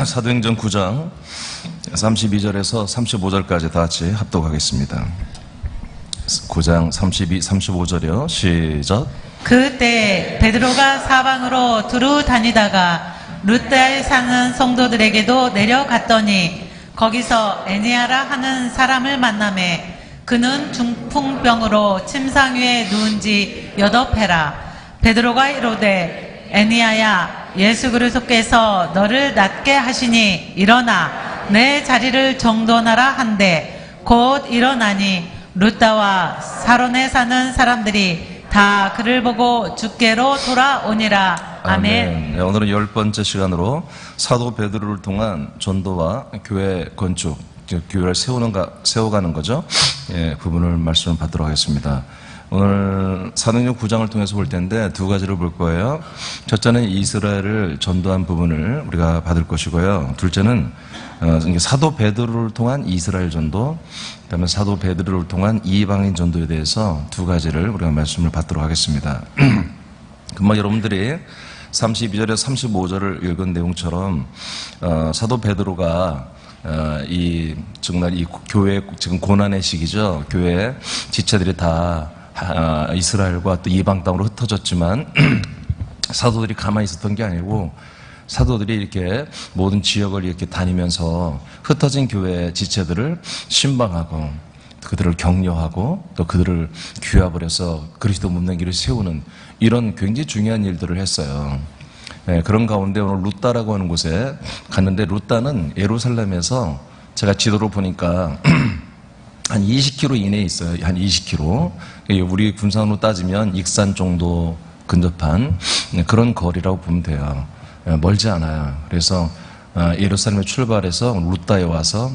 사도행전 9장 32절에서 35절까지 다 같이 합독하겠습니다. 9장 32, 35절이요. 시작. 그때 베드로가 사방으로 두루 다니다가 루다에 사는 성도들에게도 내려갔더니 거기서 에니아라 하는 사람을 만나매 그는 중풍병으로 침상 위에 누운 지 8해라. 베드로가 이르되 에니아야, 예수 그리스도께서 너를 낫게 하시니 일어나 내 자리를 정돈하라 한데 곧 일어나니 루다와 사론에 사는 사람들이 다 그를 보고 주께로 돌아오니라. 아멘. 네, 오늘은 10번째 시간으로 사도 베드로를 통한 전도와 교회 건축, 교회를 세워가는 거죠. 예, 부분을 말씀을 받도록 하겠습니다. 오늘 사도행전 9장을 통해서 볼 텐데 두 가지를 볼 거예요. 첫째는 이스라엘을 전도한 부분을 우리가 받을 것이고요. 둘째는 사도 베드로를 통한 이스라엘 전도, 그다음에 사도 베드로를 통한 이방인 전도에 대해서 두 가지를 우리가 말씀을 받도록 하겠습니다. 금방 여러분들이 32절에서 35절을 읽은 내용처럼 사도 베드로가 정말 이 교회 지금 고난의 시기죠. 교회 지체들이 다 이스라엘과 또 이방 땅으로 흩어졌지만 사도들이 가만히 있었던 게 아니고 사도들이 이렇게 모든 지역을 이렇게 다니면서 흩어진 교회 지체들을 신방하고 그들을 격려하고 또 그들을 규합을 해서 그리스도 묻는 길을 세우는 이런 굉장히 중요한 일들을 했어요. 네, 그런 가운데 오늘 루다라고 하는 곳에 갔는데 루다는 예루살렘에서 제가 지도로 보니까 한 20km 이내에 있어요. 한 20km. 우리 군산으로 따지면 익산 정도 근접한 그런 거리라고 보면 돼요. 멀지 않아요. 그래서 예루살렘에 출발해서 루다에 와서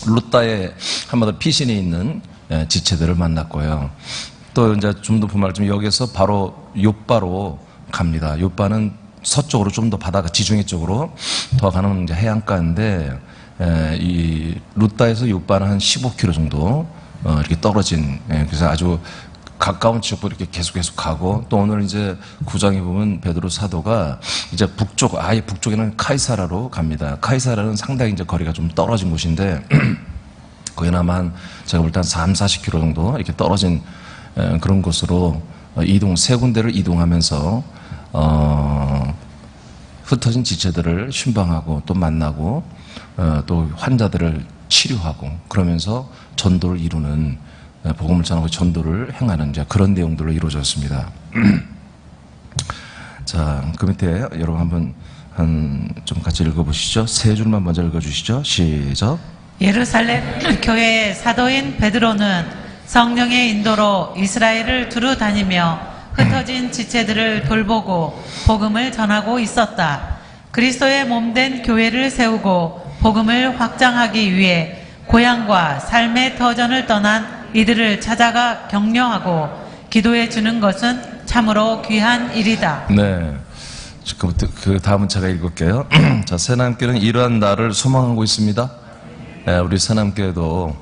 루다에 한마디로 피신이 있는 지체들을 만났고요. 또 이제 좀 더 보면 여기서 바로 요바로 갑니다. 요바는 서쪽으로 좀 더 바다가 지중해 쪽으로 더 가는 이제 해안가인데 이 루다에서 요바는 한 15km 정도 이렇게 떨어진, 그래서 아주 가까운 지역으로 이렇게 계속 가고, 또 오늘 이제 9장에 보면 베드로 사도가 이제 아예 북쪽에는 카이사라로 갑니다. 카이사라는 상당히 이제 거리가 좀 떨어진 곳인데 거기는 아마 한 제가 볼 때 한 30, 40km 정도 이렇게 떨어진 그런 곳으로 세 군데를 이동하면서 흩어진 지체들을 신방하고 또 만나고 또 환자들을 치료하고 그러면서 전도를 이루는, 복음을 전하고 전도를 행하는 이제 그런 내용들로 이루어졌습니다. 자, 그 밑에 여러분 한번 좀 같이 읽어보시죠. 세 줄만 먼저 읽어주시죠. 시작. 예루살렘 교회의 사도인 베드로는 성령의 인도로 이스라엘을 두루 다니며 흩어진 지체들을 돌보고 복음을 전하고 있었다. 그리스도의 몸된 교회를 세우고 복음을 확장하기 위해 고향과 삶의 터전을 떠난 이들을 찾아가 격려하고 기도해 주는 것은 참으로 귀한 일이다. 네. 그 다음은 제가 읽을게요. 자, 새남교회는 이러한 날을 소망하고 있습니다. 우리 새남교회도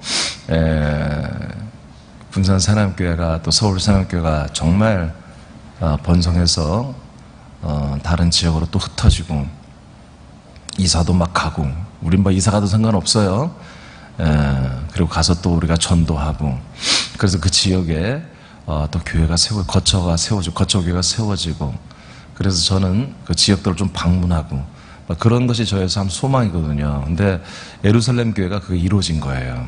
군산 새남교회가 또 서울 새남교회가 정말 번성해서 다른 지역으로 또 흩어지고 이사도 막 가고, 우린 뭐 이사 가도 상관없어요. 그리고 가서 또 우리가 전도하고, 그래서 그 지역에 또 교회가 거처가 세워지고 거처교회가 세워지고, 그래서 저는 그 지역들을 좀 방문하고 그런 것이 저의 참 소망이거든요. 근데 예루살렘 교회가 그게 이루어진 거예요.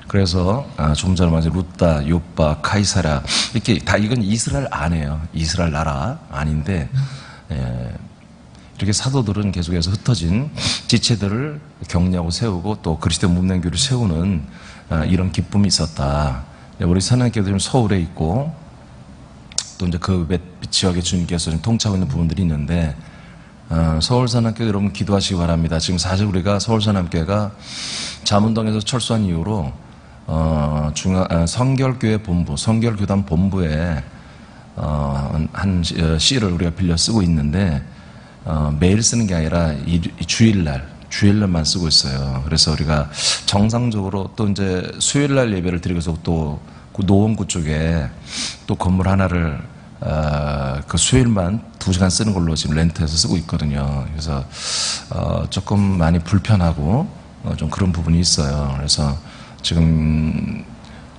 그래서 조금 전에 말한 루다, 요바, 카이사라 이렇게 다 이건 이스라엘 안이에요. 이스라엘 나라 아닌데 이렇게 사도들은 계속해서 흩어진 지체들을 격려하고 세우고 또 그리스도 묻는 교회를 세우는 이런 기쁨이 있었다. 우리 사랑교회도 지금 서울에 있고 또 이제 그 지역에 주님께서 좀 통치하고 있는 부분들이 있는데 서울사남교회 여러분 기도하시기 바랍니다. 지금 사실 우리가 서울사남교회가 잠원동에서 철수한 이후로 성결교회 본부, 성결교단 본부에 한 C를 우리가 빌려 쓰고 있는데 매일 쓰는 게 아니라 이 주일날만 쓰고 있어요. 그래서 우리가 정상적으로 또 이제 수요일날 예배를 드리고서 또 그 노원구 쪽에 또 건물 하나를 그 수요일만 2시간 쓰는 걸로 지금 렌트해서 쓰고 있거든요. 그래서 조금 많이 불편하고 좀 그런 부분이 있어요. 그래서 지금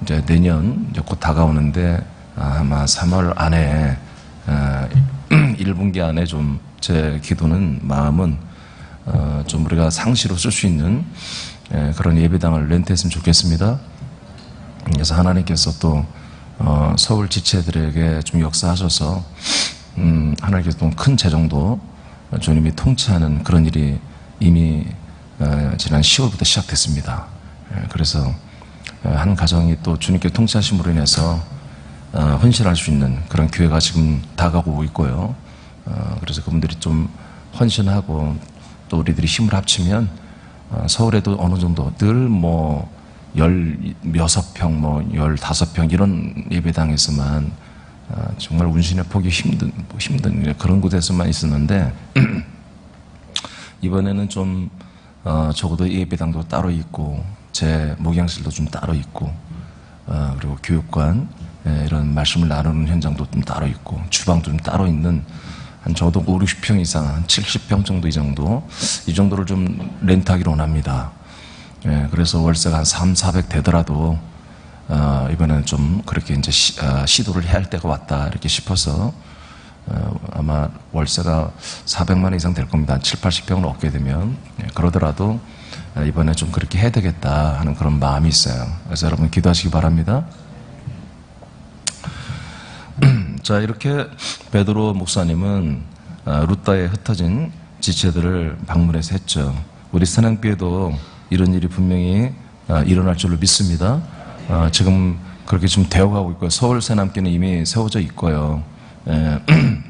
이제 내년 이제 곧 다가오는데 아마 3월 안에 1분기 안에 좀 제 기도는 마음은 좀 우리가 상시로 쓸 수 있는 그런 예배당을 렌트했으면 좋겠습니다. 그래서 하나님께서 또 서울 지체들에게 좀 역사하셔서 하나님께서 좀 큰 재정도 주님이 통치하는 그런 일이 이미 지난 10월부터 시작됐습니다. 그래서 한 가정이 또 주님께 통치하심으로 인해서 헌신할 수 있는 그런 기회가 지금 다가오고 있고요. 그래서 그분들이 좀 헌신하고 또 우리들이 힘을 합치면 서울에도 어느 정도 늘 뭐 16평, 뭐 15평 이런 예배당에서만 정말 운신의 포기 힘든 그런 곳에서만 있었는데 이번에는 좀 적어도 예배당도 따로 있고 제 목양실도 좀 따로 있고 그리고 교육관 이런 말씀을 나누는 현장도 좀 따로 있고 주방도 좀 따로 있는 한 적어도 5, 60평 이상, 한 70평 정도 이 정도를 좀 렌트하기로 원합니다. 그래서 월세가 한 300, 400 되더라도 이번에는 좀 그렇게 이제 시도를 해야 할 때가 왔다 이렇게 싶어서 아마 월세가 400만 원 이상 될 겁니다. 한 7, 80평을 얻게 되면 그러더라도 이번에 좀 그렇게 해야 되겠다 하는 그런 마음이 있어요. 그래서 여러분 기도하시기 바랍니다. 자, 이렇게 베드로 목사님은 루다에 흩어진 지체들을 방문해서 했죠. 우리 사랑교회도 이런 일이 분명히 일어날 줄로 믿습니다. 지금 그렇게 좀 되어가고 있고요. 서울 새남교는 이미 세워져 있고요.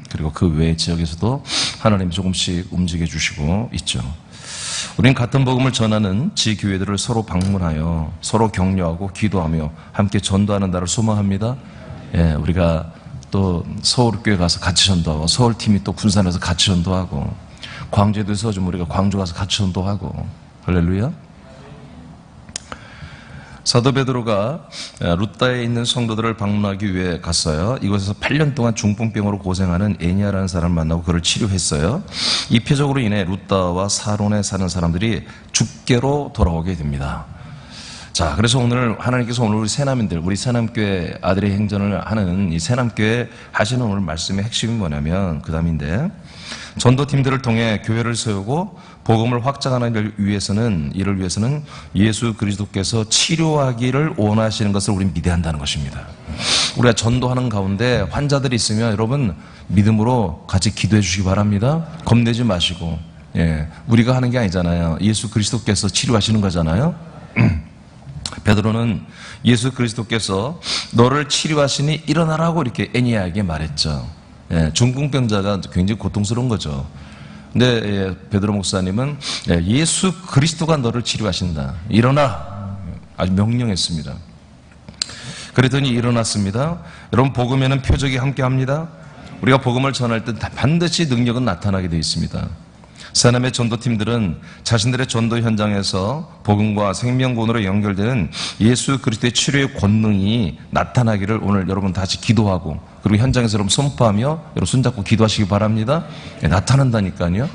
그리고 그 외의 지역에서도 하나님이 조금씩 움직여 주시고 있죠. 우리는 같은 복음을 전하는 지교회들을 서로 방문하여 서로 격려하고 기도하며 함께 전도하는 날을 소망합니다. 우리가 또 서울교회 가서 같이 전도하고 서울팀이 또 군산에서 같이 전도하고 광주에서 좀 우리가 광주 가서 같이 전도하고 할렐루야. 사도 베드로가 루다에 있는 성도들을 방문하기 위해 갔어요. 이곳에서 8년 동안 중풍병으로 고생하는 애니아라는 사람을 만나고 그를 치료했어요. 이 표적으로 인해 루다와 사론에 사는 사람들이 죽게로 돌아오게 됩니다. 자, 그래서 오늘 하나님께서 오늘 우리 새남인들, 우리 새남교회 아들의 행전을 하는 이 새남교회 하시는 오늘 말씀의 핵심이 뭐냐면 그 다음인데, 전도팀들을 통해 교회를 세우고 복음을 확장하는 이를 위해서는 예수 그리스도께서 치료하기를 원하시는 것을 우리는 믿어야 한다는 것입니다. 우리가 전도하는 가운데 환자들이 있으면 여러분 믿음으로 같이 기도해 주시기 바랍니다. 겁내지 마시고, 우리가 하는 게 아니잖아요. 예수 그리스도께서 치료하시는 거잖아요. 베드로는 예수 그리스도께서 너를 치료하시니 일어나라고 이렇게 애니아에게 말했죠. 중풍병자가 굉장히 고통스러운 거죠. 근데 베드로 목사님은 예수 그리스도가 너를 치료하신다. 일어나. 아주 명령했습니다. 그랬더니 일어났습니다. 여러분 복음에는 표적이 함께합니다. 우리가 복음을 전할 때 반드시 능력은 나타나게 되어 있습니다. 새남의 전도팀들은 자신들의 전도 현장에서 복음과 생명권으로 연결되는 예수 그리스도의 치료의 권능이 나타나기를 오늘 여러분 다시 기도하고 그리고 현장에서 여러분 선포하며 여러분 손잡고 기도하시기 바랍니다. 나타난다니까요.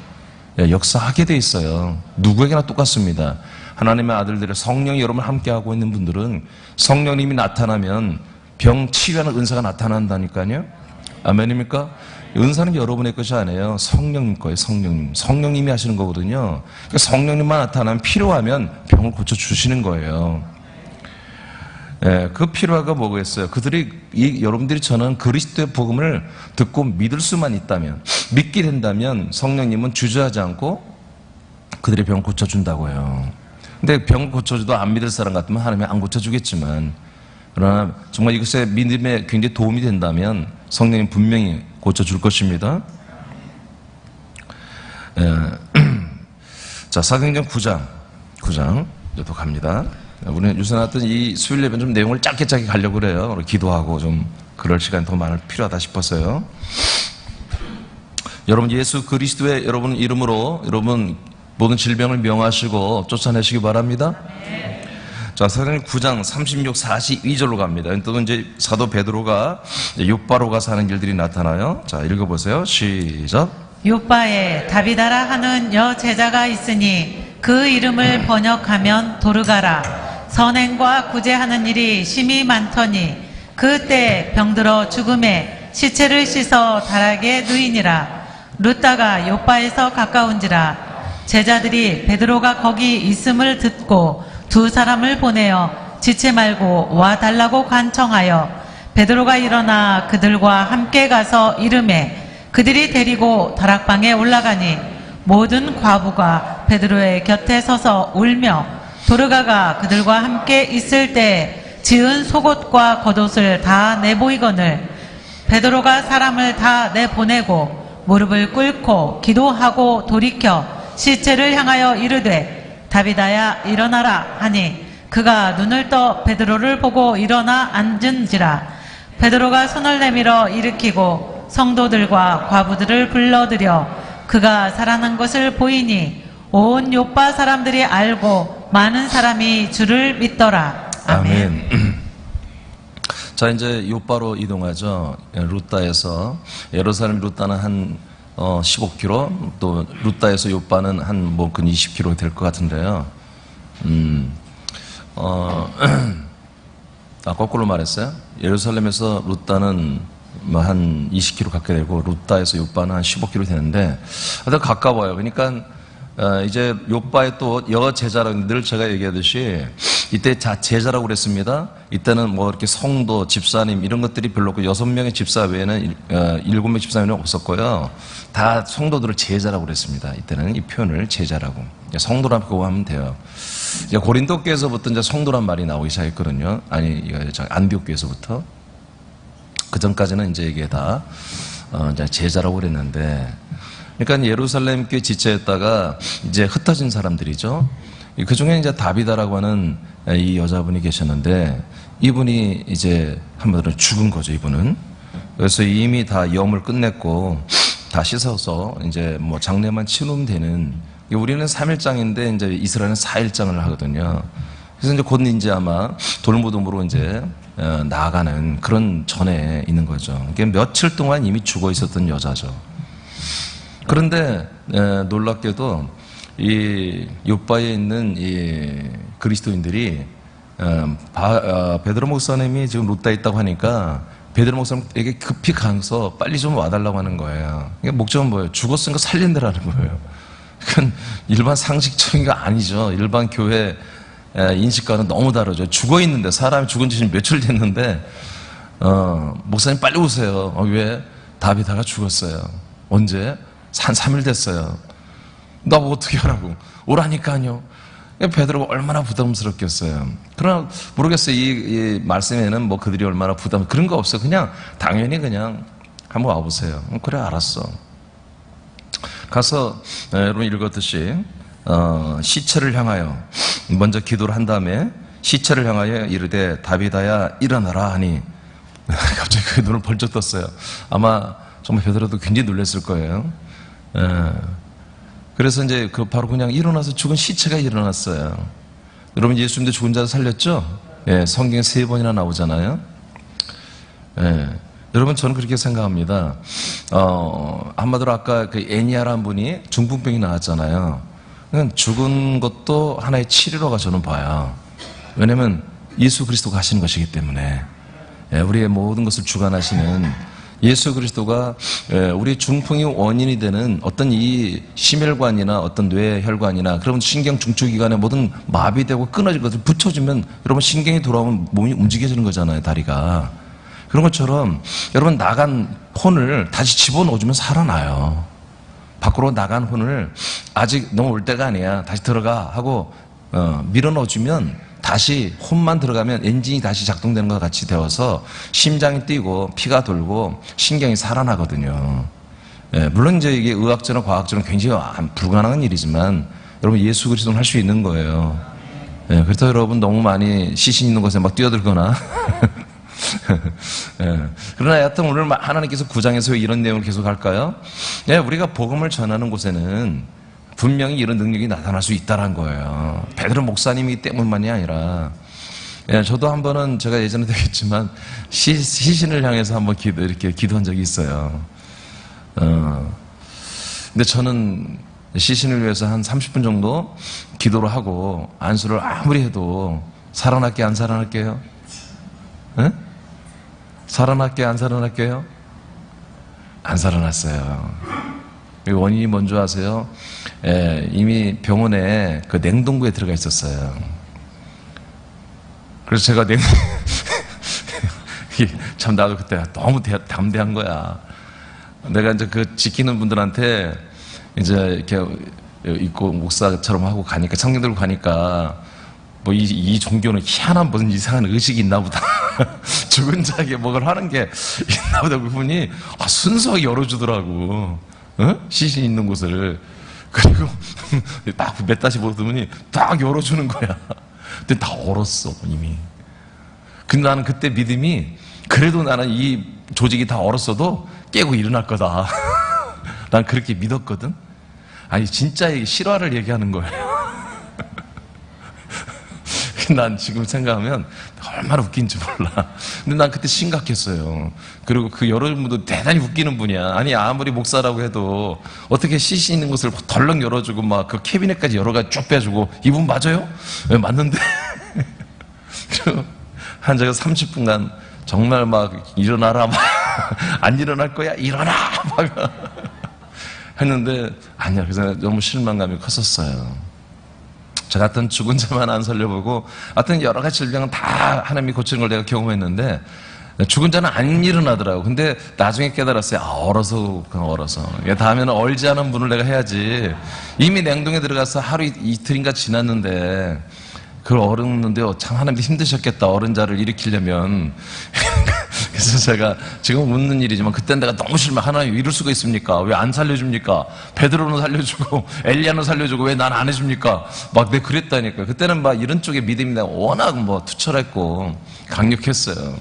역사하게 돼 있어요. 누구에게나 똑같습니다. 하나님의 아들들의 성령이 여러분 함께하고 있는 분들은 성령님이 나타나면 병 치유하는 은사가 나타난다니까요. 아멘입니까? 은사는 여러분의 것이 아니에요. 성령님 거예요. 성령님이 하시는 거거든요. 그러니까 성령님만 나타나면 필요하면 병을 고쳐주시는 거예요. 그 필요가 뭐겠어요? 여러분들이 전하는 그리스도의 복음을 듣고 믿을 수만 있다면, 믿게 된다면 성령님은 주저하지 않고 그들의 병을 고쳐준다고요. 근데 병을 고쳐줘도 안 믿을 사람 같으면 하나님이 안 고쳐주겠지만, 그러나 정말 이것에 믿음에 굉장히 도움이 된다면 성령님 분명히 고쳐줄 것입니다. 자, 사도행전 9장 또 갑니다. 우리는 요새 나왔던 이 수요일 예배는 좀 내용을 짧게 가려고 그래요. 기도하고 좀 그럴 시간이 더 필요하다 싶었어요. 여러분 예수 그리스도의 여러분 이름으로 여러분 모든 질병을 명하시고 쫓아내시기 바랍니다. 자, 사도행 9장 36, 42절로 갑니다. 또 이제 사도 베드로가 요바로가 사는 일들이 나타나요. 자, 읽어보세요. 시작. 요바에 다비다라 하는 여제자가 있으니 그 이름을 번역하면 도르가라. 선행과 구제하는 일이 심히 많더니 그때 병들어 죽음에 시체를 씻어 다락에 누이니라. 루다가 요바에서 가까운지라. 제자들이 베드로가 거기 있음을 듣고 두 사람을 보내어 지체 말고 와달라고 간청하여 베드로가 일어나 그들과 함께 가서 이르매 그들이 데리고 다락방에 올라가니 모든 과부가 베드로의 곁에 서서 울며 도르가가 그들과 함께 있을 때 지은 속옷과 겉옷을 다 내보이거늘 베드로가 사람을 다 내보내고 무릎을 꿇고 기도하고 돌이켜 시체를 향하여 이르되 다비다야 일어나라 하니 그가 눈을 떠 베드로를 보고 일어나 앉은지라. 베드로가 손을 내밀어 일으키고 성도들과 과부들을 불러들여 그가 살아난 것을 보이니 온 요빠 사람들이 알고 많은 사람이 주를 믿더라. 아멘. 자, 이제 요바로 이동하죠. 루다에서 예루살렘 루다는 한 15km, 또 루다에서 요바는 한 뭐 근 20km 될 것 같은데요. 거꾸로 말했어요. 예루살렘에서 루다는 뭐 한 20km 가까이 되고 루다에서 요바는 한 15km 되는데 아주 가까워요. 그러니까 이제 요바에 또 여제자라고 늘 제가 얘기하듯이 이때 제자라고 그랬습니다. 이때는 뭐 이렇게 성도, 집사님 이런 것들이 별로 없고 6명의 집사 외에는 7명의 집사 외에는 없었고요. 다 성도들을 제자라고 그랬습니다. 이때는 이 표현을 제자라고. 성도라고 하면 돼요. 이제 고린도 교회에서부터 이제 성도란 말이 나오기 시작했거든요. 아니, 안디옥 교회에서부터. 그 전까지는 이제 이게 다 이제 제자라고 그랬는데, 그러니까 예루살렘 교회 지체였다가 이제 흩어진 사람들이죠. 그 중에 이제 다비다라고 하는 이 여자분이 계셨는데, 이분이 이제 한마디로 죽은 거죠, 이분은. 그래서 이미 다 염을 끝냈고, 다 씻어서 이제 뭐 장례만 치르면 되는, 우리는 3일장인데 이제 이스라엘은 4일장을 하거든요. 그래서 이제 곧 이제 아마 돌무덤으로 이제 나아가는 그런 전에 있는 거죠. 이게 며칠 동안 이미 죽어 있었던 여자죠. 그런데 놀랍게도 이 요바에 있는 이 그리스도인들이 베드로 목사님이 지금 루다에 있다고 하니까 베드로 목사님에게 급히 가서 빨리 좀 와달라고 하는 거예요. 목적은 뭐예요? 죽었으니까 살린다라는 거예요. 그건 일반 상식적인 게 아니죠. 일반 교회 인식과는 너무 다르죠. 죽어 있는데, 사람이 죽은 지 며칠 됐는데 목사님 빨리 오세요. 왜? 다비다가 죽었어요. 언제? 한 3일 됐어요. 나 뭐 어떻게 하라고? 오라니까요. 베드로가 얼마나 부담스럽겠어요. 그러나 모르겠어요. 이 말씀에는 뭐 그들이 얼마나 그런 거 없어요. 그냥 당연히 그냥 한번 와보세요. 그래, 알았어. 가서 여러분 읽었듯이 시체를 향하여 먼저 기도를 한 다음에 시체를 향하여 이르되 다비다야 일어나라 하니 갑자기 그 눈을 벌쩍 떴어요. 아마 정말 베드로도 굉장히 놀랐을 거예요. 그래서 이제 바로 그냥 일어나서 죽은 시체가 일어났어요. 여러분 예수님도 죽은 자를 살렸죠? 예, 성경에 3번이나 나오잖아요. 예. 여러분 저는 그렇게 생각합니다. 한마디로 아까 그 애니아라는 분이 중풍병이 나왔잖아요. 죽은 것도 하나의 치료로가 저는 봐요. 왜냐면 예수 그리스도가 하시는 것이기 때문에. 우리의 모든 것을 주관하시는 예수 그리스도가 우리 중풍의 원인이 되는 어떤 이 심혈관이나 어떤 뇌혈관이나 그런 신경 중추기관에 모든 마비되고 끊어진 것을 붙여주면 여러분 신경이 돌아오면 몸이 움직여지는 거잖아요, 다리가. 그런 것처럼 여러분 나간 혼을 다시 집어넣어주면 살아나요. 밖으로 나간 혼을 아직 너무 올 때가 아니야, 다시 들어가 하고 밀어넣어주면 다시 혼만 들어가면 엔진이 다시 작동되는 것과 같이 되어서 심장이 뛰고 피가 돌고 신경이 살아나거든요. 물론 이제 이게 의학적으로 과학적으로 굉장히 불가능한 일이지만 여러분 예수 그리스도는 할 수 있는 거예요. 그렇다고 여러분 너무 많이 시신 있는 곳에 막 뛰어들거나 그러나 여하튼 오늘 하나님께서 9장에서 왜 이런 내용을 계속 할까요? 우리가 복음을 전하는 곳에는 분명히 이런 능력이 나타날 수 있다는 거예요. 베드로 목사님이기 때문만이 아니라 예, 저도 한 번은 제가 예전에 되겠지만 시신을 향해서 한번 이렇게 기도한 적이 있어요. 근데 저는 시신을 위해서 한 30분 정도 기도를 하고 안수를 아무리 해도 살아날게 안 살아날게요? 예? 살아날게 안 살아날게요? 안 살아났어요. 원인이 뭔지 아세요? 예, 이미 병원에 그 냉동고에 들어가 있었어요. 그래서 제가 참 나도 그때 너무 담대한 거야. 내가 이제 그 지키는 분들한테 이제 이렇게 있고 목사처럼 하고 가니까 청년 들고 가니까 뭐 이 종교는 희한한 무슨 이상한 의식이 있나 보다. 죽은 자에게 뭐를 하는 게 있나 보다. 그분이 순수하게 열어주더라고. 어? 시신 있는 곳을. 그리고 딱 몇 다시 보더니 딱 열어주는 거야. 근데 다 얼었어 이미. 근데 나는 그때 믿음이 그래도 나는 이 조직이 다 얼었어도 깨고 일어날 거다. 난 그렇게 믿었거든. 아니 진짜 실화를 얘기하는 거예요. 난 지금 생각하면 얼마나 웃긴지 몰라. 근데 난 그때 심각했어요. 그리고 그 여러분도 대단히 웃기는 분이야. 아니 아무리 목사라고 해도 어떻게 시신 있는 곳을 덜렁 열어주고 막 그 캐비넷까지 여러 가지 쭉 빼주고 이분 맞아요? 왜 맞는데? 그리고 한 제가 30분간 정말 막 일어나라 막 안 일어날 거야 일어나 막 했는데 아니야. 그래서 너무 실망감이 컸었어요. 저 같은 죽은 자만 안 살려보고 하여튼 여러 가지 질병은 다 하나님이 고치는 걸 내가 경험했는데 죽은 자는 안 일어나더라고. 근데 나중에 깨달았어요. 얼어서 그냥 얼어서. 다음에는 얼지 않은 분을 내가 해야지. 이미 냉동에 들어가서 하루 이틀인가 지났는데 그걸 얼었는데 참 하나님도 힘드셨겠다. 어른 자를 일으키려면. 그래서 제가 지금 웃는 일이지만 그땐 내가 너무 하나님 이럴 수가 있습니까? 왜 안 살려줍니까? 베드로는 살려주고 엘리야는 살려주고 왜 난 안 해줍니까? 막 내가 그랬다니까. 그때는 막 이런 쪽의 믿음이 내가 워낙 뭐 투철했고 강력했어요.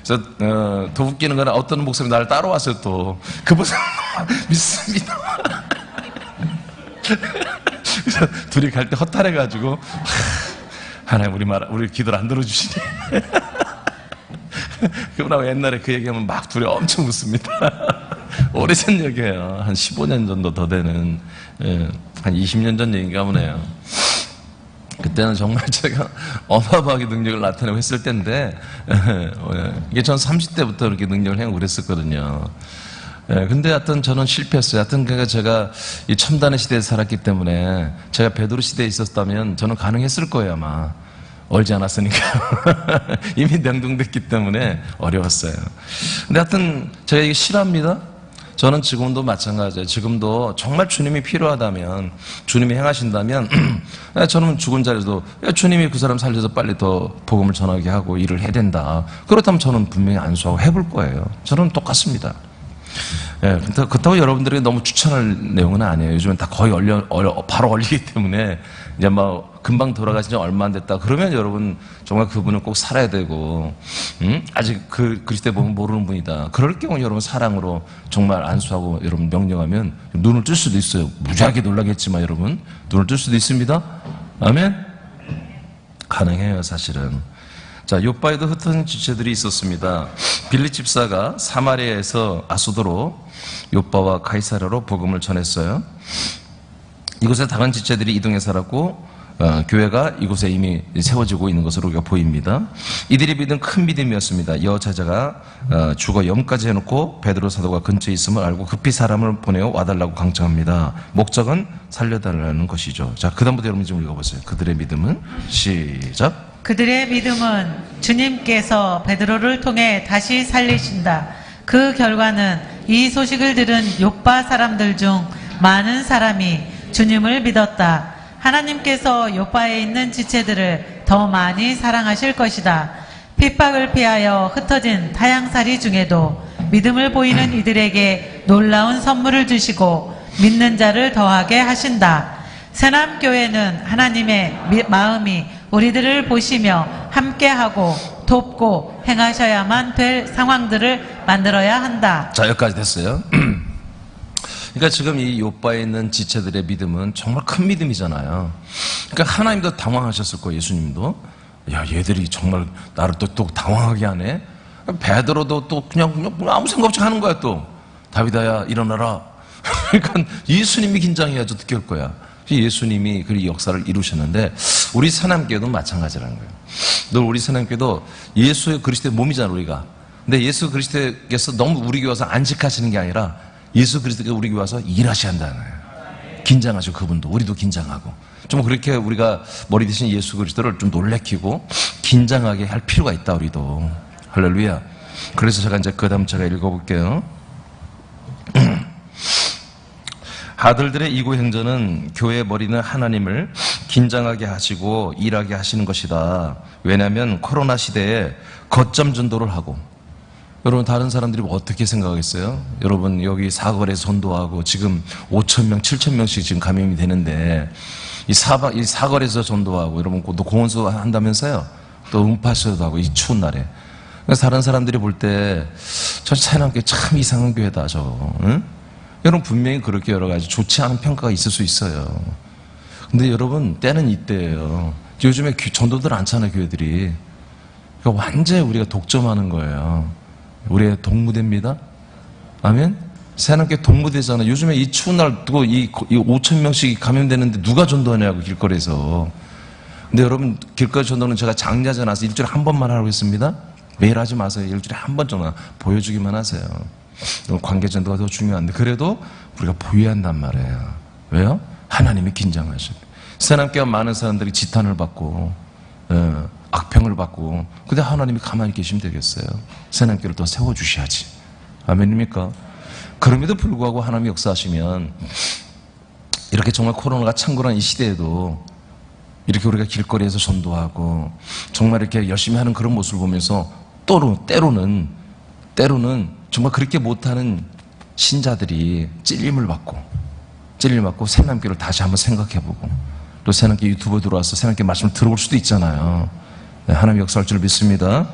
그래서 더 웃기는 건 어떤 목사님이 나를 따라왔어요. 또 그분 믿습니다. 그래서 둘이 갈 때 허탈해가지고 하나님 우리 기도를 안 들어주시네. 그러고 옛날에 그 얘기하면 막 둘이 엄청 웃습니다. 오래전 얘기예요. 한 15년 정도 더 되는, 한 20년 전 얘기인가 보네요. 그때는 정말 제가 어마어마하게 능력을 나타내고 했을 때인데, 이게 전 30대부터 이렇게 능력을 해고 그랬었거든요. 근데 하여튼 저는 실패했어요. 하여튼 그러니까 제가 이 첨단의 시대에 살았기 때문에 제가 베드로 시대에 있었다면 저는 가능했을 거예요, 아마. 얼지 않았으니까. 이미 냉동됐기 때문에 어려웠어요. 근데 하여튼 제가 이게 싫어합니다. 저는 지금도 마찬가지예요. 지금도 정말 주님이 필요하다면, 주님이 행하신다면, 저는 죽은 자리에도 주님이 그 사람 살려서 빨리 더 복음을 전하게 하고 일을 해야 된다. 그렇다면 저는 분명히 안수하고 해볼 거예요. 저는 똑같습니다. 예, 그렇다고 여러분들에게 너무 추천할 내용은 아니에요. 요즘은 다 거의 바로 얼리기 때문에 이제 뭐 금방 돌아가신 지 얼마 안 됐다. 그러면 여러분 정말 그분은 꼭 살아야 되고, 아직 그 그리스도에 보면 모르는 분이다. 그럴 경우 여러분 사랑으로 정말 안수하고 여러분 명령하면 눈을 뜰 수도 있어요. 무지하게 놀라겠지만 여러분 눈을 뜰 수도 있습니다. 아멘. 가능해요, 사실은. 자, 요바에도 흩어진 지체들이 있었습니다. 빌립 집사가 사마리아에서 아소도로 요바와 가이사랴로 복음을 전했어요. 이곳에 다른 지체들이 이동해 살았고 교회가 이곳에 이미 세워지고 있는 것으로 우리가 보입니다. 이들이 믿은 큰 믿음이었습니다. 여자가 죽어 염까지 해놓고 베드로 사도가 근처에 있음을 알고 급히 사람을 보내어 와달라고 강청합니다. 목적은 살려달라는 것이죠. 자, 그 다음부터 여러분 좀 읽어보세요. 그들의 믿음은 시작. 그들의 믿음은 주님께서 베드로를 통해 다시 살리신다. 그 결과는 이 소식을 들은 욥바 사람들 중 많은 사람이 주님을 믿었다. 하나님께서 욥바에 있는 지체들을 더 많이 사랑하실 것이다. 핍박을 피하여 흩어진 타향살이 중에도 믿음을 보이는 이들에게 놀라운 선물을 주시고 믿는 자를 더하게 하신다. 새남교회는 하나님의 마음이 우리들을 보시며 함께하고 돕고 행하셔야만 될 상황들을 만들어야 한다. 자, 여기까지 됐어요. 그러니까 지금 이 욥바에 있는 지체들의 믿음은 정말 큰 믿음이잖아요. 그러니까 하나님도 당황하셨을 거예요, 예수님도. 야, 얘들이 정말 나를 또 당황하게 하네. 베드로도 또 그냥 아무 생각 없이 하는 거야. 또 다윗아야 일어나라. 그러니까 예수님이 긴장해야지 어떻게 할 거야. 예수님이 그 역사를 이루셨는데 우리 새남교회도 마찬가지라는 거예요. 늘 우리 새남교회도 예수 그리스도의 몸이잖아 우리가. 근데 예수 그리스도께서 너무 우리 교회 와서 안식하시는 게 아니라 예수 그리스도가 우리 교회 와서 일하셔야 한다는 거예요. 긴장하죠. 그분도 우리도 긴장하고 좀 그렇게 우리가 머리 대신 예수 그리스도를 좀 놀래키고 긴장하게 할 필요가 있다. 우리도 할렐루야. 그래서 제가 이제 그 다음 제가 읽어볼게요. 아들들의 이고 행전은 교회의 머리는 하나님을 긴장하게 하시고 일하게 하시는 것이다. 왜냐하면 코로나 시대에 거점 전도를 하고, 여러분 다른 사람들이 어떻게 생각하겠어요? 여러분 여기 사거리에서 전도하고 지금 5,000명, 7,000명씩 지금 감염이 되는데 이 사거리에서 전도하고 여러분 또 공원수 한다면서요? 또 음파쇼도 하고 이 추운 날에. 그래서 다른 사람들이 볼 때 저 새남교회 참 이상한 교회다 저거. 응? 여러분 분명히 그렇게 여러 가지 좋지 않은 평가가 있을 수 있어요. 근데 여러분 때는 이때예요. 요즘에 전도들 않잖아요 교회들이. 그러니까 완전히 우리가 독점하는 거예요. 우리의 동무대입니다. 아멘. 새남교회 동무대잖아요. 요즘에 이 추운 날 두고 이 5,000명씩 감염되는데 누가 전도하냐고 길거리에서. 근데 여러분 길거리 전도는 제가 장려하지 않아서 일주일에 한 번만 하고 있습니다. 매일 하지 마세요. 일주일에 한 번 정도 보여주기만 하세요. 관계 전도가 더 중요한데 그래도 우리가 보여야 한단 말이에요. 왜요? 하나님이 긴장하셔. 새남교회 많은 사람들이 지탄을 받고 악평을 받고, 근데 하나님이 가만히 계시면 되겠어요? 새남교회를 더 세워주셔야지. 아멘입니까? 그럼에도 불구하고 하나님이 역사하시면 이렇게 정말 코로나가 창궐한 이 시대에도 이렇게 우리가 길거리에서 전도하고 정말 이렇게 열심히 하는 그런 모습을 보면서 때로는 정말 그렇게 못하는 신자들이 찔림을 받고 새남교회를 다시 한번 생각해보고 또 새남교회 유튜브에 들어와서 새남교회 말씀을 들어볼 수도 있잖아요. 네, 하나님 역사할 줄 믿습니다.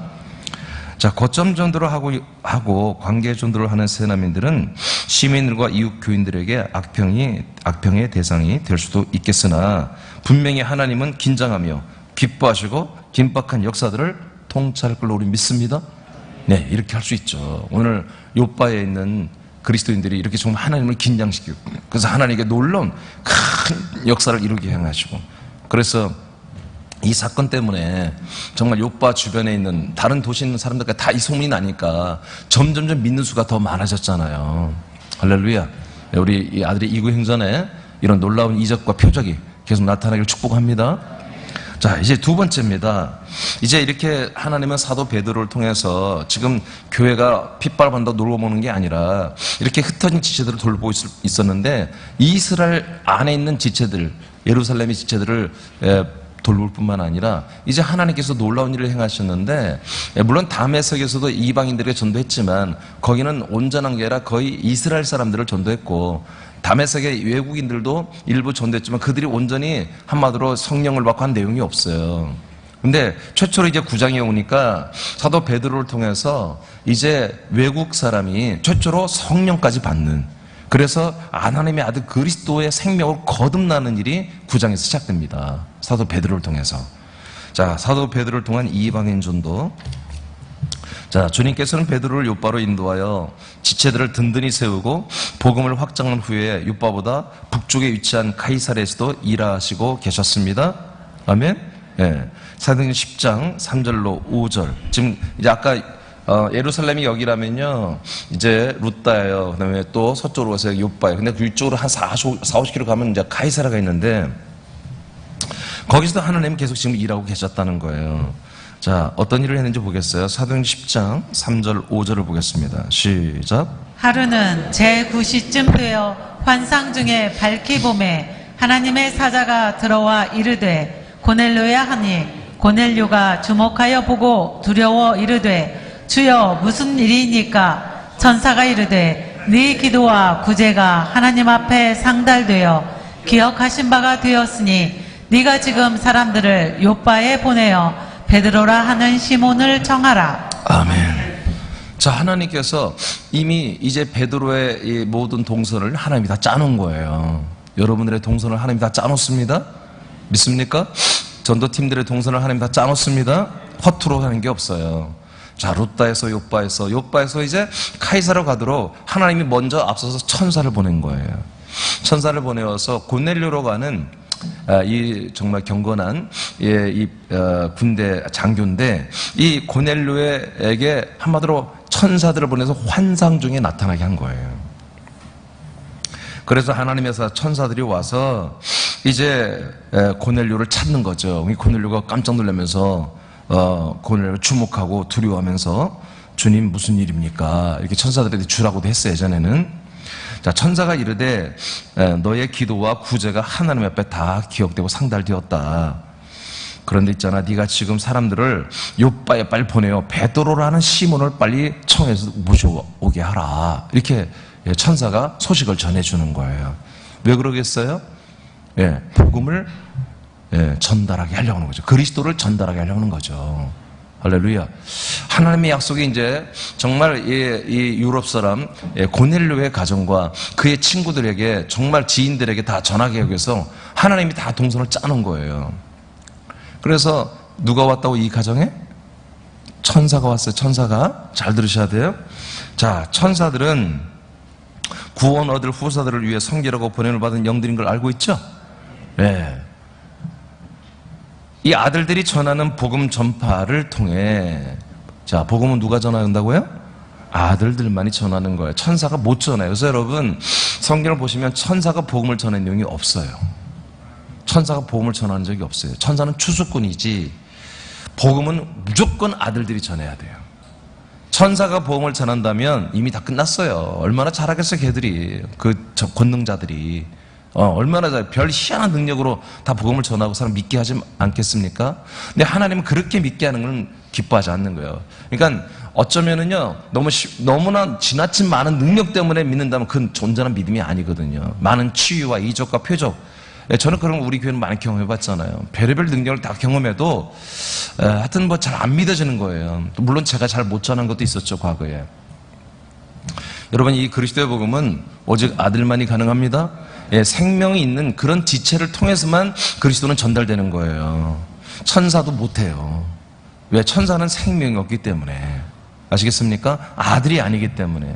자, 거점 전도를 하고 관계 전도를 하는 새남인들은 시민들과 이웃 교인들에게 악평의 대상이 될 수도 있겠으나 분명히 하나님은 긴장하며 기뻐하시고 긴박한 역사들을 통찰할 걸로 우리 믿습니다. 네, 이렇게 할 수 있죠. 오늘 요바에 있는 그리스도인들이 이렇게 정말 하나님을 긴장시키고, 그래서 하나님께 놀라운 큰 역사를 이루게 행하시고, 그래서 이 사건 때문에 정말 요바 주변에 있는 다른 도시에 있는 사람들까지 다 이 소문이 나니까 점점점 믿는 수가 더 많아졌잖아요. 할렐루야. 우리 이 아들의 이구 행전에 이런 놀라운 이적과 표적이 계속 나타나길 축복합니다. 자, 이제 두 번째입니다. 이제 이렇게 하나님은 사도 베드로를 통해서 지금 교회가 핏발반다 놀고 보는 게 아니라 이렇게 흩어진 지체들을 돌보고 있었는데 이스라엘 안에 있는 지체들, 예루살렘의 지체들을 돌볼 뿐만 아니라 이제 하나님께서 놀라운 일을 행하셨는데, 물론 다메섹에서도 이방인들에게 전도했지만 거기는 온전한 게 아니라 거의 이스라엘 사람들을 전도했고, 다메섹의 외국인들도 일부 전도했지만 그들이 온전히 한마디로 성령을 받고 한 내용이 없어요. 근데 최초로 이제 9장에 오니까 사도 베드로를 통해서 이제 외국 사람이 최초로 성령까지 받는, 그래서 하나님의 아들 그리스도의 생명을 거듭나는 일이 9장에서 시작됩니다. 사도 베드로를 통해서. 자, 사도 베드로를 통한 이방인 전도. 자, 주님께서는 베드로를 요바로 인도하여 지체들을 든든히 세우고 복음을 확장한 후에 요바보다 북쪽에 위치한 가이사랴에서도 일하시고 계셨습니다. 아멘. 예. 사도행전 10장 3절로 5절. 지금 이제 아까 예루살렘이 여기라면요, 이제 루다예요. 그다음에 또 서쪽으로 가서 요바예요. 근데 위쪽으로 한 40-50km 가면 이제 가이사랴가 있는데 거기서도 하나님은 계속 지금 일하고 계셨다는 거예요. 자, 어떤 일을 했는지 보겠어요. 사도행전 10장 3절 5절을 보겠습니다. 시작. 하루는 제9시쯤 되어 환상 중에 밝히 봄에 하나님의 사자가 들어와 이르되 고넬료야 하니, 고넬료가 주목하여 보고 두려워 이르되 주여 무슨 일이니까? 천사가 이르되 네 기도와 구제가 하나님 앞에 상달되어 기억하신 바가 되었으니 네가 지금 사람들을 요바에 보내어 베드로라 하는 시몬을 정하라. 아멘. 자, 하나님께서 이미 이제 베드로의 이 모든 동선을 하나님이 다 짜놓은 거예요. 여러분들의 동선을 하나님이 다 짜놓습니다. 믿습니까? 전도팀들의 동선을 하나님 다 짜놓습니다. 허투루 하는 게 없어요. 자, 룻다에서 요바에서 이제 카이사로 가도록 하나님이 먼저 앞서서 천사를 보낸 거예요. 천사를 보내어서 고넬료로 가는 이 정말 경건한 이 군대 장교인데, 이 고넬료에게 한마디로 천사들을 보내서 환상 중에 나타나게 한 거예요. 그래서 하나님에서 천사들이 와서 이제 고넬료를 찾는 거죠. 고넬료가 깜짝 놀라면서 고넬료를 주목하고 두려워하면서 주님 무슨 일입니까? 이렇게 천사들에게 주라고도 했어요, 예전에는. 자, 천사가 이르되 너의 기도와 구제가 하나님 앞에 다 기억되고 상달되었다. 그런데 있잖아, 네가 지금 사람들을 요바에 빨리 보내요. 베드로라는 시몬을 빨리 청해서 모셔오게 하라. 이렇게 천사가 소식을 전해주는 거예요. 왜 그러겠어요? 복음을 전달하게 하려고 하는 거죠. 그리스도를 전달하게 하려고 하는 거죠. 할렐루야. 하나님의 약속이 이제 정말 이 유럽 사람 고넬료의 가정과 그의 친구들에게, 정말 지인들에게 다 전하게 하기 위해서 하나님이 다 동선을 짜놓은 거예요. 그래서 누가 왔다고? 이 가정에? 천사가 왔어요. 천사가. 잘 들으셔야 돼요. 자, 천사들은 구원 얻을 후사들을 위해 섬기라고 보냄을 받은 영들인 걸 알고 있죠? 네. 이 아들들이 전하는 복음 전파를 통해, 자, 복음은 누가 전한다고요? 아들들만이 전하는 거예요. 천사가 못 전해요. 그래서 여러분, 성경을 보시면 천사가 복음을 전한 내용이 없어요. 천사가 복음을 전하는 적이 없어요. 천사는 추수꾼이지, 복음은 무조건 아들들이 전해야 돼요. 천사가 복음을 전한다면 이미 다 끝났어요. 얼마나 잘하겠어요, 걔들이. 권능자들이. 얼마나 별 희한한 능력으로 다 복음을 전하고 사람 믿게 하지 않겠습니까? 근데 하나님은 그렇게 믿게 하는 건 기뻐하지 않는 거예요. 그러니까 어쩌면은요, 너무나 지나친 많은 능력 때문에 믿는다면 그건 온전한 믿음이 아니거든요. 많은 치유와 이적과 표적. 저는 그런 거 우리 교회는 많이 경험해봤잖아요. 별의별 능력을 다 경험해도 하여튼 뭐 잘 안 믿어지는 거예요. 물론 제가 잘 못 전한 것도 있었죠, 과거에. 여러분, 이 그리스도의 복음은 오직 아들만이 가능합니다. 생명이 있는 그런 지체를 통해서만 그리스도는 전달되는 거예요. 천사도 못해요. 왜? 천사는 생명이 없기 때문에. 아시겠습니까? 아들이 아니기 때문에.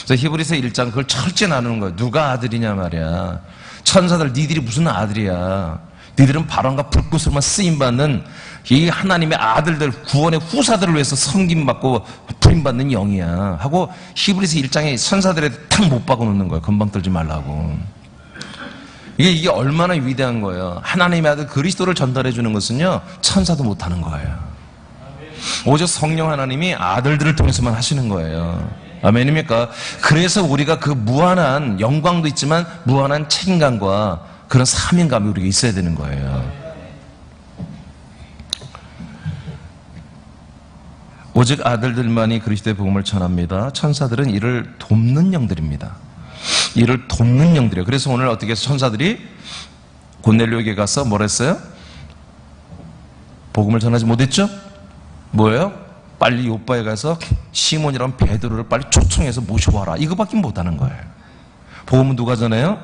그래서 히브리서 1장 그걸 철저히 나누는 거예요. 누가 아들이냐 말이야. 천사들, 니들이 무슨 아들이야. 니들은 바람과 불꽃으로만 쓰임받는 이 하나님의 아들들, 구원의 후사들을 위해서 섬김받고 부림받는 영이야 하고 히브리서 1장에 천사들에 탁 못 박아놓는 거예요. 금방 떨지 말라고. 이게 얼마나 위대한 거예요. 하나님의 아들 그리스도를 전달해 주는 것은요, 천사도 못하는 거예요. 오직 성령 하나님이 아들들을 통해서만 하시는 거예요. 아멘입니까? 그래서 우리가 그 무한한 영광도 있지만 무한한 책임감과 그런 사명감이 우리가 있어야 되는 거예요. 오직 아들들만이 그리스도의 복음을 전합니다. 천사들은 이를 돕는 영들입니다. 이를 돕는 영들이에요. 그래서 오늘 어떻게 해서 천사들이 고넬료에게 가서 뭘 했어요? 복음을 전하지 못했죠? 뭐예요? 빨리 요바에 가서 시몬이라는 베드로를 빨리 초청해서 모셔와라. 이거밖에 못하는 거예요. 복음은 누가 전해요?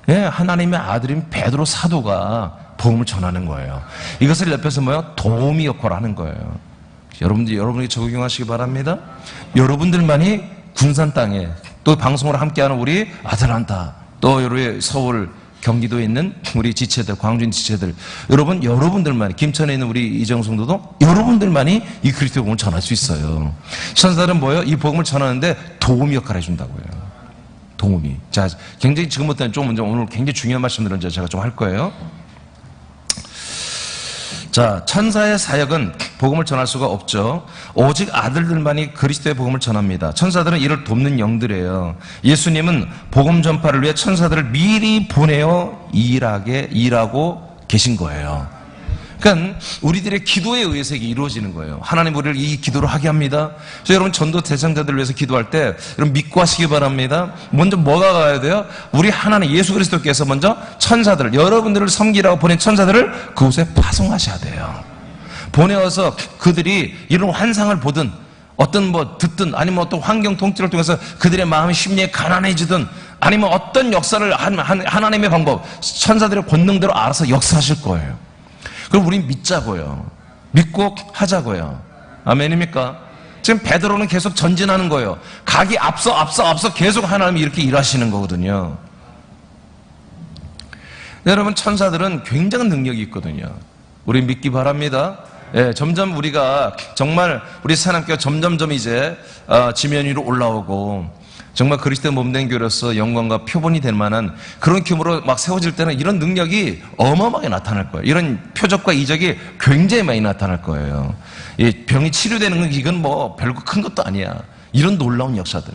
하나님의 아들인 베드로 사도가 복음을 전하는 거예요. 이것을 옆에서 뭐예요? 도우미 역할을 하는 거예요. 여러분이 적용하시기 바랍니다. 여러분들만이 군산 땅에 또 방송을 함께하는 우리 아틀란타, 또 우리 서울, 경기도에 있는 우리 지체들, 광주인 지체들, 여러분들만이, 김천에 있는 우리 이정성도도 여러분들만이 이 그리스도의 복음을 전할 수 있어요. 천사들은 뭐예요? 이 복음을 전하는데 도우미 역할을 해준다고요. 도우미. 자, 굉장히 지금부터는 좀 먼저 오늘 굉장히 중요한 말씀들은 제가 좀 할 거예요. 자, 천사의 사역은 복음을 전할 수가 없죠. 오직 아들들만이 그리스도의 복음을 전합니다. 천사들은 이를 돕는 영들이에요. 예수님은 복음 전파를 위해 천사들을 미리 보내어 일하고 계신 거예요. 그러니까 우리들의 기도에 의해서 이게 이루어지는 거예요. 하나님 우리를 이 기도를 하게 합니다. 그래서 여러분 전도 대상자들을 위해서 기도할 때 여러분 믿고 하시기 바랍니다. 먼저 뭐가 가야 돼요? 우리 하나님 예수 그리스도께서 먼저 천사들을, 여러분들을 섬기라고 보낸 천사들을 그곳에 파송하셔야 돼요. 보내어서 그들이 이런 환상을 보든 어떤 듣든 아니면 어떤 환경 통치를 통해서 그들의 마음이 심리에 가난해지든 아니면 어떤 역사를 하나님의 방법, 천사들의 권능대로 알아서 역사하실 거예요. 그럼 우린 믿자고요. 믿고 하자고요. 아멘입니까? 지금 베드로는 계속 전진하는 거예요. 각이 앞서 계속 하나님이 이렇게 일하시는 거거든요. 여러분, 천사들은 굉장한 능력이 있거든요. 우리 믿기 바랍니다. 예, 점점 우리가 정말 우리 사람교회가 점점점 이제 지면 위로 올라오고 정말 그리스도의 몸된 교회로서 영광과 표본이 될 만한 그런 규모로 막 세워질 때는 이런 능력이 어마어마하게 나타날 거예요. 이런 표적과 이적이 굉장히 많이 나타날 거예요. 이 병이 치료되는 건 이건 뭐 별거 큰 것도 아니야. 이런 놀라운 역사들.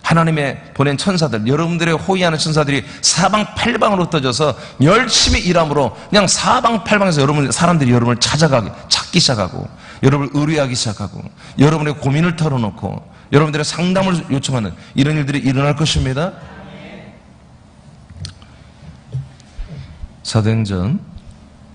하나님의 보낸 천사들, 여러분들의 호위하는 천사들이 사방팔방으로 흩어져서 열심히 일함으로 그냥 사방팔방에서 사람들이 여러분을 찾기 시작하고, 여러분을 의뢰하기 시작하고, 여러분의 고민을 털어놓고, 여러분들의 상담을 요청하는 이런 일들이 일어날 것입니다. 사도행전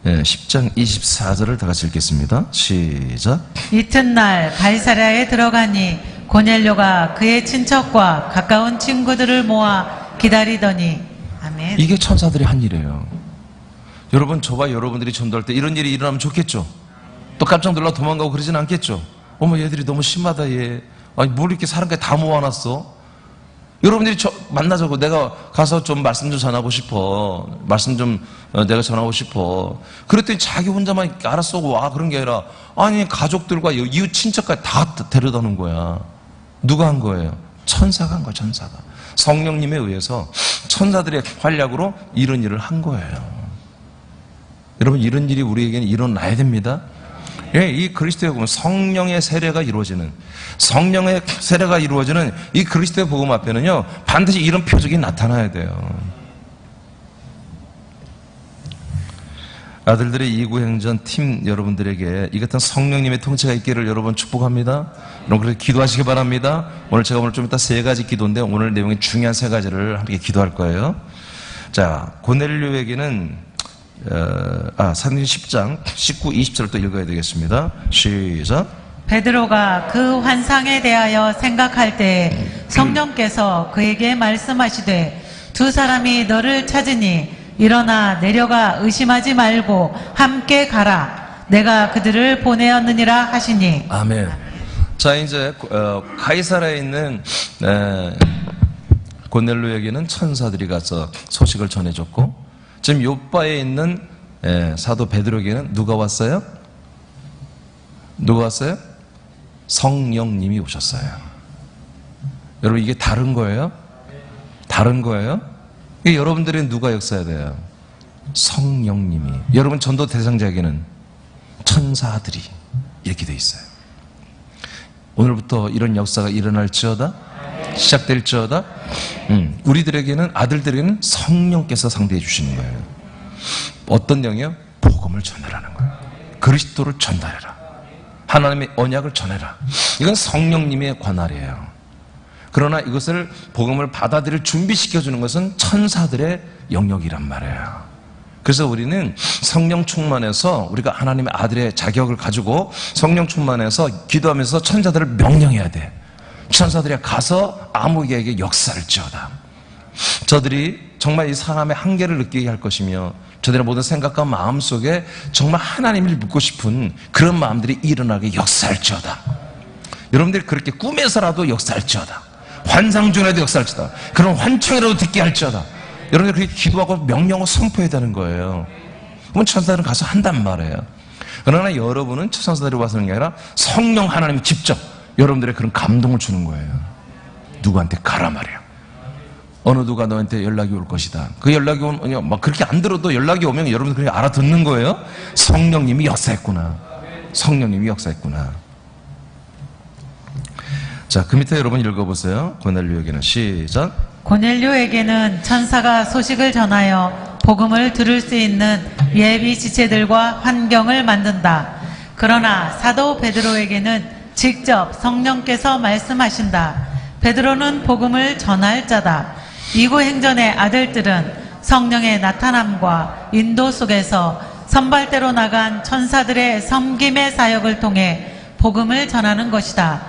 10장 24절을 다 같이 읽겠습니다. 시작. 이튿날 가이사랴에 들어가니 고넬료가 그의 친척과 가까운 친구들을 모아 기다리더니. 아멘. 이게 천사들이 한 일이에요. 여러분, 저와 여러분들이 전도할 때 이런 일이 일어나면 좋겠죠? 또 깜짝 놀라 도망가고 그러진 않겠죠? 어머, 얘들이 너무 심하다, 얘. 아니, 뭘 이렇게 사람까지 다 모아놨어? 여러분들이 만나자고, 내가 가서 좀 말씀 좀 전하고 싶어. 말씀 좀 내가 전하고 싶어. 그랬더니 자기 혼자만 알았어 와 그런 게 아니라, 아니, 가족들과 이웃 친척까지 다 데려다 놓은 거야. 누가 한 거예요? 천사가 한 거야, 천사가. 성령님에 의해서 천사들의 활약으로 이런 일을 한 거예요. 여러분, 이런 일이 우리에게는 일어나야 됩니다. 예, 이 그리스도의 복음, 성령의 세례가 이루어지는 이 그리스도의 복음 앞에는요, 반드시 이런 표적이 나타나야 돼요. 아들들의 이구행전 팀 여러분들에게 이 같은 성령님의 통치가 있기를 여러분 축복합니다. 여러분, 그래서 기도하시기 바랍니다. 오늘 제가 좀 이따 3가지 기도인데, 오늘 내용이 중요한 3가지를 함께 기도할 거예요. 자, 고넬료에게는 사도행전 10장 19, 20절을 또 읽어야 되겠습니다. 시작. 베드로가 그 환상에 대하여 생각할 때 성령께서 그에게 말씀하시되 두 사람이 너를 찾으니 일어나 내려가 의심하지 말고 함께 가라. 내가 그들을 보내었느니라 하시니. 아멘. 자, 이제 가이사라에 있는 고넬료에게는 천사들이 가서 소식을 전해줬고, 지금 요바에 있는 사도 베드로에게는 누가 왔어요? 누가 왔어요? 성령님이 오셨어요. 여러분, 이게 다른 거예요? 다른 거예요? 이게 여러분들은 누가 역사해야 돼요? 성령님이. 여러분, 전도 대상자에게는 천사들이 이렇게 돼 있어요. 오늘부터 이런 역사가 일어날지어다, 시작될지어다. 우리들에게는, 아들들에게는 성령께서 상대해 주시는 거예요. 어떤 영이요? 복음을 전하라는 거예요. 그리스도를 전달해라. 하나님의 언약을 전해라. 이건 성령님의 관할이에요. 그러나 이것을, 복음을 받아들일 준비시켜주는 것은 천사들의 영역이란 말이에요. 그래서 우리는 성령 충만해서, 우리가 하나님의 아들의 자격을 가지고 성령 충만해서 기도하면서 천사들을 명령해야 돼. 천사들이 가서 아무에게 역사할지어다. 저들이 정말 이 사람의 한계를 느끼게 할 것이며, 저들의 모든 생각과 마음 속에 정말 하나님을 묻고 싶은 그런 마음들이 일어나게 역사할지어다. 여러분들이 그렇게 꿈에서라도 역사할지어다. 환상 중에도 역사할지어다. 그런 환청이라도 듣게 할지어다. 여러분들이 그렇게 기도하고 명령하고 선포해야 되는 거예요. 그럼 천사들은 가서 한단 말이에요. 그러나 여러분은 천사들이 와서 하는 게 아니라 성령 하나님이 직접 여러분들의 그런 감동을 주는 거예요. 누구한테 가라 말이야. 어느 누가 너한테 연락이 올 것이다. 그 연락이 오면 막 그렇게 안 들어도 연락이 오면 여러분들 그렇게 알아듣는 거예요. 성령님이 역사했구나. 성령님이 역사했구나. 자, 그 밑에 여러분 읽어보세요. 고넬료에게는. 시작. 고넬료에게는 천사가 소식을 전하여 복음을 들을 수 있는 예비 지체들과 환경을 만든다. 그러나 사도 베드로에게는 직접 성령께서 말씀하신다. 베드로는 복음을 전할 자다. 이구행전의 아들들은 성령의 나타남과 인도 속에서 선발대로 나간 천사들의 섬김의 사역을 통해 복음을 전하는 것이다.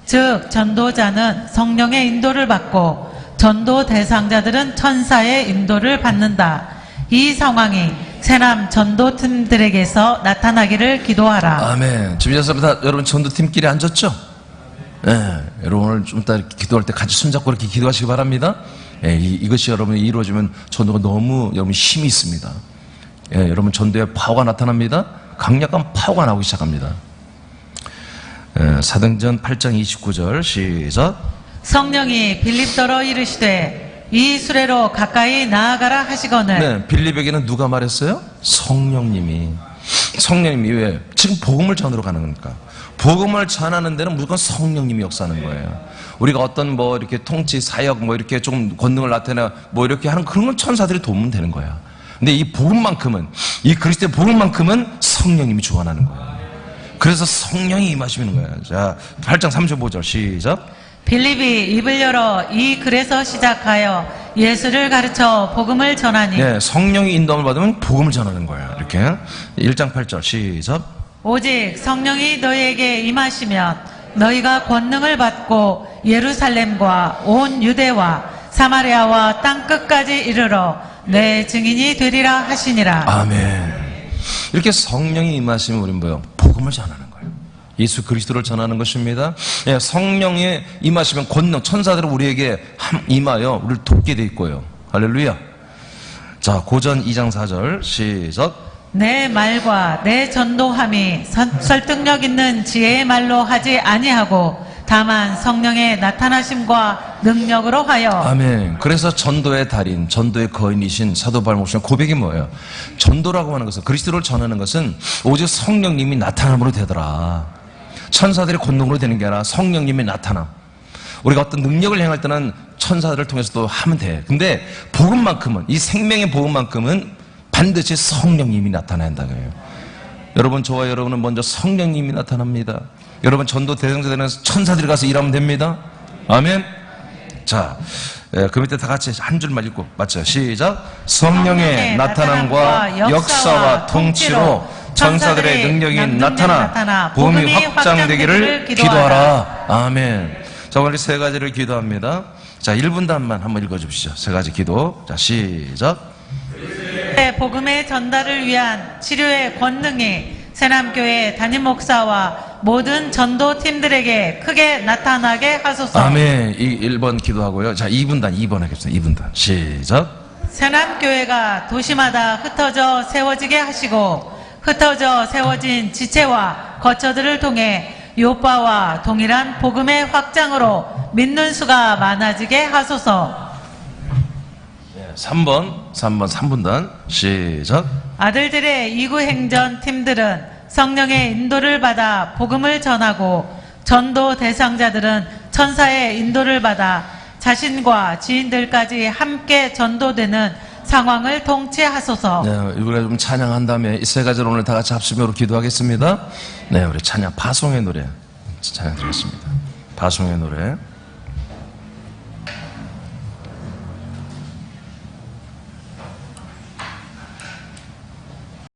즉 전도자는 성령의 인도를 받고 전도 대상자들은 천사의 인도를 받는다. 이 상황이 새남 전도팀들에게서 나타나기를 기도하라. 아멘. 준비됐습니다. 여러분 전도팀끼리 앉았죠? 예, 여러분 오늘 좀 이따 이렇게 기도할 때 같이 손잡고 이렇게 기도하시기 바랍니다. 예, 이것이 여러분이 이루어지면 전도가 너무 여러분 힘이 있습니다. 예, 여러분 전도에 파워가 나타납니다. 강력한 파워가 나오기 시작합니다. 예, 사도행전 8장 29절 시작. 성령이 빌립더러 이르시되 이 수레로 가까이 나아가라 하시거늘. 네, 빌립에게는 누가 말했어요? 성령님이 왜? 지금 복음을 전으러 가는 거니까. 복음을 전하는 데는 무조건 성령님이 역사하는 거예요. 우리가 어떤 뭐 이렇게 통치, 사역, 뭐 이렇게 좀 권능을 나타내 뭐 이렇게 하는 그런 건 천사들이 도우면 되는 거야. 근데 이 복음만큼은, 이 그리스도의 복음만큼은 성령님이 주관하는 거예요. 그래서 성령이 임하시는 거예요. 자, 8장 35절 시작. 빌립이 입을 열어 이 글에서 시작하여 예수를 가르쳐 복음을 전하니. 네, 성령이 인도함을 받으면 복음을 전하는 거예요. 이렇게 1장 8절 시작. 오직 성령이 너희에게 임하시면 너희가 권능을 받고 예루살렘과 온 유대와 사마리아와 땅 끝까지 이르러 내 증인이 되리라 하시니라. 아멘. 이렇게 성령이 임하시면 우리는 뭐요? 복음을 전하는 거예요. 예수 그리스도를 전하는 것입니다. 예, 성령이 임하시면 권능, 천사들은 우리에게 임하여 우리를 돕게 돼 있고요. 할렐루야. 자, 고전 2장 4절 시작. 내 말과 내 전도함이 설득력 있는 지혜의 말로 하지 아니하고 다만 성령의 나타나심과 능력으로 하여. 아멘. 그래서 전도의 달인, 전도의 거인이신 사도 바울의 고백이 뭐예요? 전도라고 하는 것은, 그리스도를 전하는 것은 오직 성령님이 나타남으로 되더라. 천사들의 권능으로 되는 게 아니라 성령님이 나타남. 우리가 어떤 능력을 행할 때는 천사들을 통해서도 하면 돼. 근데 복음만큼은, 이 생명의 복음만큼은 반드시 성령님이 나타나야 한다는 거예요. 여러분, 저와 여러분은 먼저 성령님이 나타납니다. 여러분, 전도 대상자들은 천사들이 가서 일하면 됩니다. 아멘. 자, 그 밑에 다 같이 한 줄만 읽고 맞죠? 시작. 성령의 나타남과 역사와 통치로 천사들의 능력이 나타나 복음이 확장되기를 기도하라. 아멘. 자, 오늘 세 가지를 기도합니다. 자, 1분 단만 한번 읽어주시죠. 세 가지 기도. 자, 시작. 복음의 전달을 위한 치료의 권능이 새남교회 담임 목사와 모든 전도팀들에게 크게 나타나게 하소서. 아멘. 1번 기도하고요. 자, 2분단 2번 하겠습니다. 2분단 시작. 새남교회가 도시마다 흩어져 세워지게 하시고 흩어져 세워진 지체와 거처들을 통해 요파와 동일한 복음의 확장으로 믿는 수가 많아지게 하소서. 3번 3분단 시작. 아들들의 이구행전 팀들은 성령의 인도를 받아 복음을 전하고 전도 대상자들은 천사의 인도를 받아 자신과 지인들까지 함께 전도되는 상황을 통치하소서. 네, 우리가 좀 찬양한 다음에 이 세 가지를 오늘 다 같이 합심으로 기도하겠습니다. 네, 우리 찬양 바송의 노래 찬양 드리겠습니다. 바송의 노래.